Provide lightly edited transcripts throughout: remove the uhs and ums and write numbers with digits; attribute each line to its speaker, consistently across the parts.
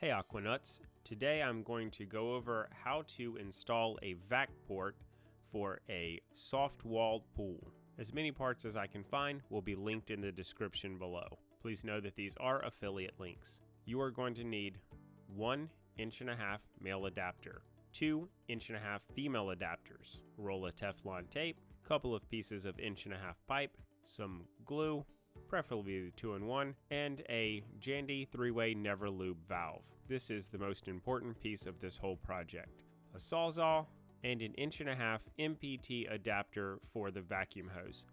Speaker 1: Hey Aquanuts, today I'm going to go over how to install a vac port for a soft walled pool. As many parts as I can find will be linked in the description below. Please know that these are affiliate links. You are going to need 1.5 inch male adapter, 2.5 inch female adapters, roll of Teflon tape, couple of pieces of 1.5 inch pipe, some glue, preferably the 2-in-1, and a Jandy 3-way NeverLube valve. This is the most important piece of this whole project. A Sawzall and an 1.5 inch MPT adapter for the vacuum hose.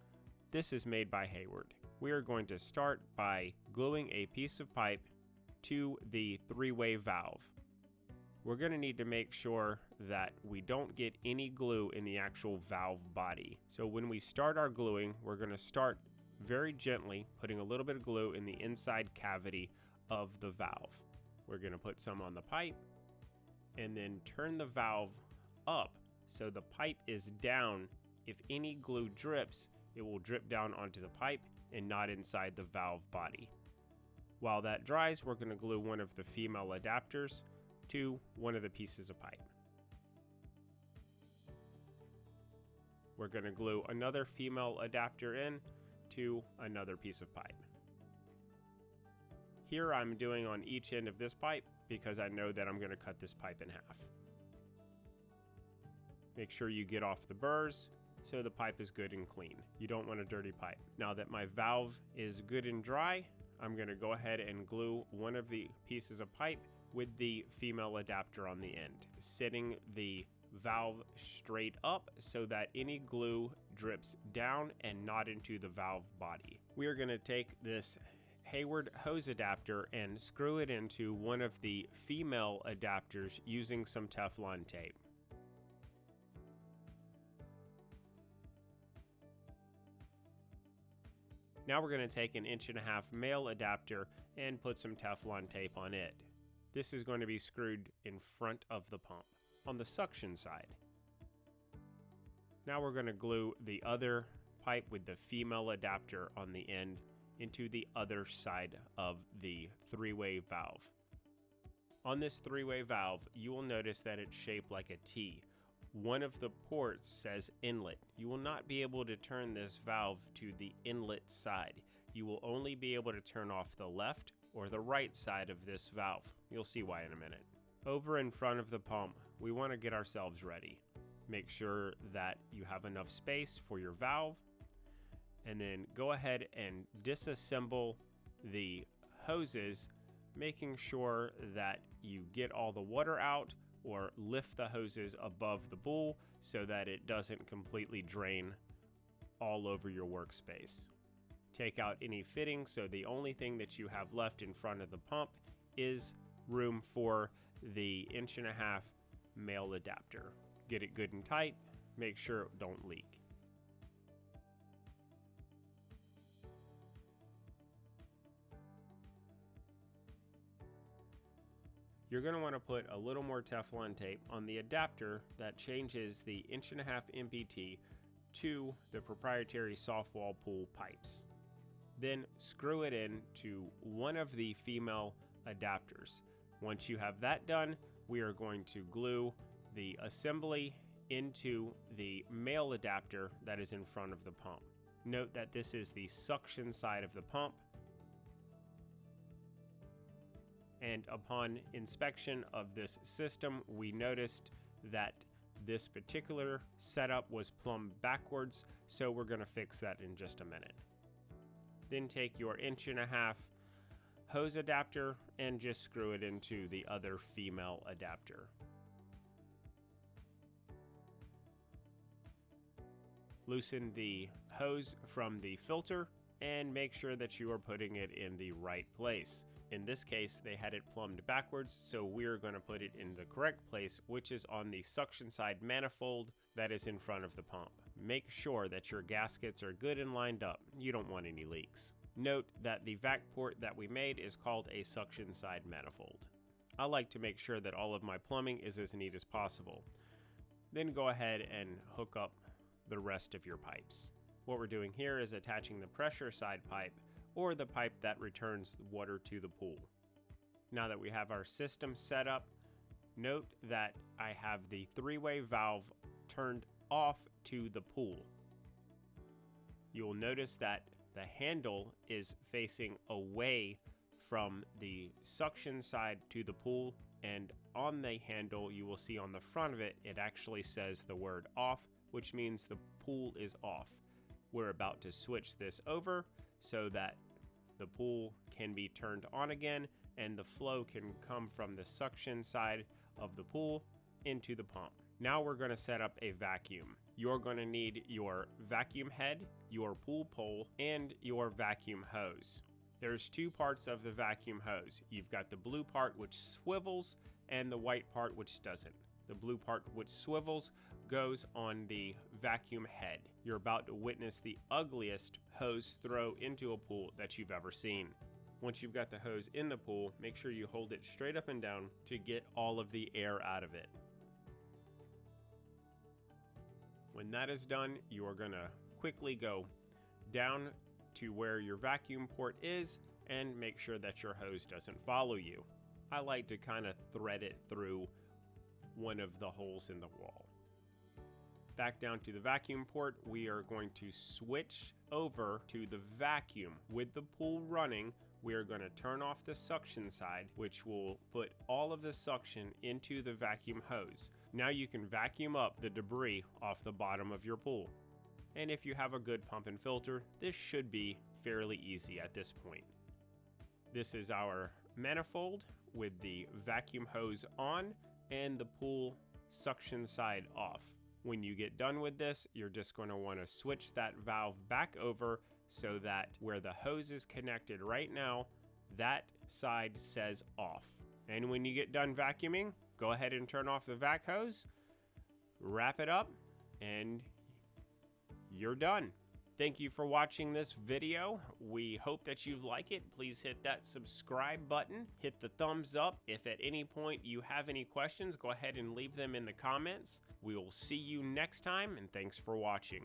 Speaker 1: This is made by Hayward. We are going to start by gluing a piece of pipe to the 3-way valve. We're going to need to make sure that we don't get any glue in the actual valve body. So when we start our gluing, we're going to start very gently putting a little bit of glue in the inside cavity of the valve. We're going to put some on the pipe and then turn the valve up so the pipe is down. If any glue drips, it will drip down onto the pipe and not inside the valve body. While that dries, we're going to glue one of the female adapters to one of the pieces of pipe. We're going to glue another female adapter in to another piece of pipe. Here I'm doing on each end of this pipe because I know that I'm going to cut this pipe in half. Make sure you get off the burrs so the pipe is good and clean. You don't want a dirty pipe. Now that my valve is good and dry, I'm going to go ahead and glue one of the pieces of pipe with the female adapter on the end, setting the valve straight up so that any glue drips down and not into the valve body. We are going to take this Hayward hose adapter and screw it into one of the female adapters using some Teflon tape. Now we're going to take an 1.5 inch male adapter and put some Teflon tape on it. This is going to be screwed in front of the pump on the suction side. Now we're going to glue the other pipe with the female adapter on the end into the other side of the 3-way valve. On this 3-way valve, you will notice that it's shaped like a T. One of the ports says inlet. You will not be able to turn this valve to the inlet side. You will only be able to turn off the left or the right side of this valve. You'll see why in a minute. Over in front of the pump, we want to get ourselves ready. Make sure that you have enough space for your valve, and then go ahead and disassemble the hoses, making sure that you get all the water out or lift the hoses above the bowl so that it doesn't completely drain all over your workspace. Take out any fittings, so the only thing that you have left in front of the pump is room for the 1.5 inch male adapter. Get it good and tight, make sure it don't leak. You're going to want to put a little more Teflon tape on the adapter that changes the 1.5 inch MPT to the proprietary soft wall pool pipes. Then screw it in to one of the female adapters. Once you have that done, we are going to glue the assembly into the male adapter that is in front of the pump. Note that this is the suction side of the pump. And upon inspection of this system, we noticed that this particular setup was plumbed backwards, so we're going to fix that in just a minute. Then take your 1.5 inch hose adapter and just screw it into the other female adapter. Loosen the hose from the filter and make sure that you are putting it in the right place. In this case, they had it plumbed backwards, so we're going to put it in the correct place, which is on the suction side manifold that is in front of the pump. Make sure that your gaskets are good and lined up. You don't want any leaks. Note that the vac port that we made is called a suction side manifold. I like to make sure that all of my plumbing is as neat as possible. Then go ahead and hook up the rest of your pipes. What we're doing here is attaching the pressure side pipe, or the pipe that returns water to the pool. Now that we have our system set up, note that I have the three-way valve turned off to the pool. You'll notice that the handle is facing away from the suction side to the pool, and on the handle you will see on the front of it, it actually says the word off, which means the pool is off. We're about to switch this over so that the pool can be turned on again and the flow can come from the suction side of the pool into the pump. Now we're going to set up a vacuum. You're going to need your vacuum head, your pool pole, and your vacuum hose. There's two parts of the vacuum hose. You've got the blue part which swivels and the white part which doesn't. The blue part which swivels goes on the vacuum head. You're about to witness the ugliest hose throw into a pool that you've ever seen. Once you've got the hose in the pool, make sure you hold it straight up and down to get all of the air out of it. When that is done, you are going to quickly go down to where your vacuum port is and make sure that your hose doesn't follow you. I like to kind of thread it through one of the holes in the wall. Back down to the vacuum port, we are going to switch over to the vacuum. With the pool running, we are going to turn off the suction side, which will put all of the suction into the vacuum hose. Now you can vacuum up the debris off the bottom of your pool. And if you have a good pump and filter, this should be fairly easy at this point. This is our manifold with the vacuum hose on and the pool suction side off. When you get done with this, you're just going to want to switch that valve back over so that where the hose is connected right now, that side says off. And when you get done vacuuming, go ahead and turn off the vac hose, wrap it up, and you're done. Thank you for watching this video. We hope that you like it. Please hit that subscribe button, hit the thumbs up. If at any point you have any questions, go ahead and leave them in the comments. We will see you next time, and thanks for watching.